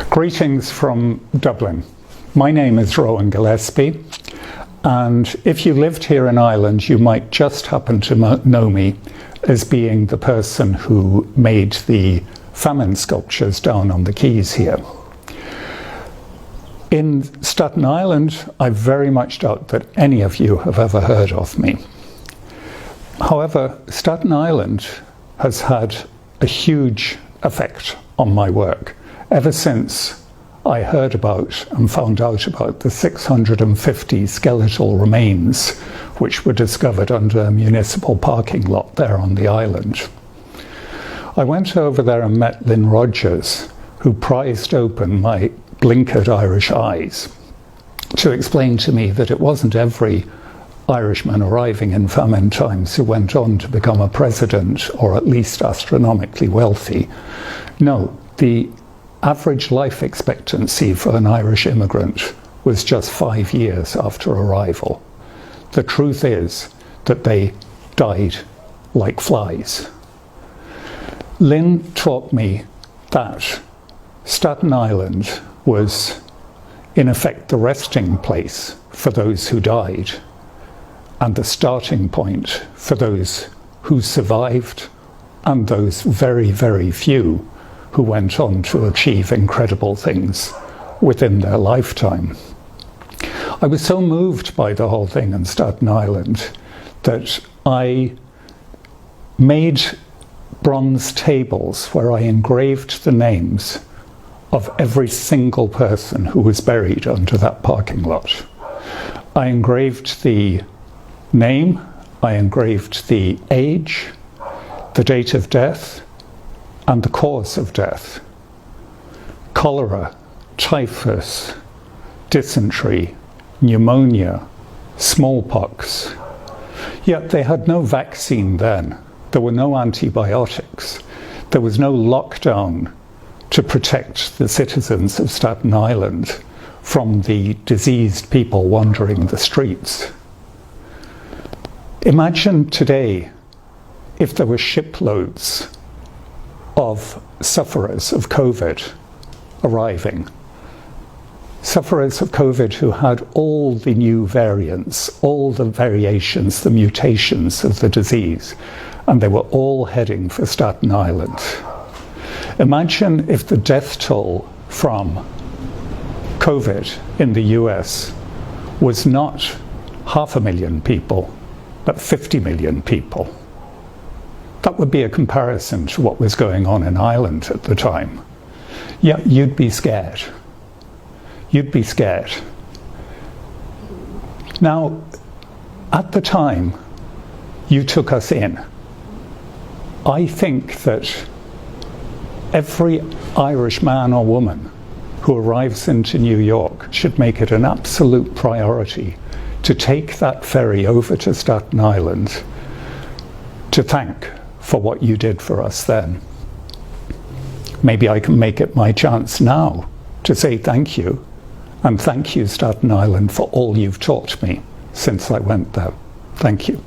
Greetings from Dublin. My name is Rowan Gillespie, and if you lived here in Ireland, you might just happen to know me as being the person who made the famine sculptures down on the quays here. In Staten Island, I very much doubt that any of you have ever heard of me. However, Staten Island has had a huge effect on my work ever since I heard about and found out about the 650 skeletal remains which were discovered under a municipal parking lot there on the island. I went over there and met Lynn Rogers, who prized open my blinkered Irish eyes to explain to me that it wasn't every Irishman arriving in famine times who went on to become a president or at least astronomically wealthy. No, the average life expectancy for an Irish immigrant was just 5 years after arrival. The truth is that they died like flies. Lynn taught me that Staten Island was in effect the resting place for those who died and the starting point for those who survived and those very, very few who went on to achieve incredible things within their lifetime. I was so moved by the whole thing in Staten Island that I made bronze tables where I engraved the names of every single person who was buried under that parking lot. I engraved the name, I engraved the age, the date of death, and the cause of death. Cholera, typhus, dysentery, pneumonia, smallpox. Yet they had no vaccine then. There were no antibiotics. There was no lockdown to protect the citizens of Staten Island from the diseased people wandering the streets. Imagine today if there were shiploads of sufferers of COVID arriving. Sufferers of COVID who had all the new variants, all the variations, the mutations of the disease, and they were all heading for Staten Island. Imagine if the death toll from COVID in the US was not 500,000 people, but 50 million people. That would be a comparison to what was going on in Ireland at the time. Yeah, you'd be scared. You'd be scared. Now, at the time, you took us in. I think that every Irish man or woman who arrives into New York should make it an absolute priority to take that ferry over to Staten Island to thank for what you did for us then. Maybe I can make it my chance now to say thank you, and thank you, Staten Island, for all you've taught me since I went there. Thank you.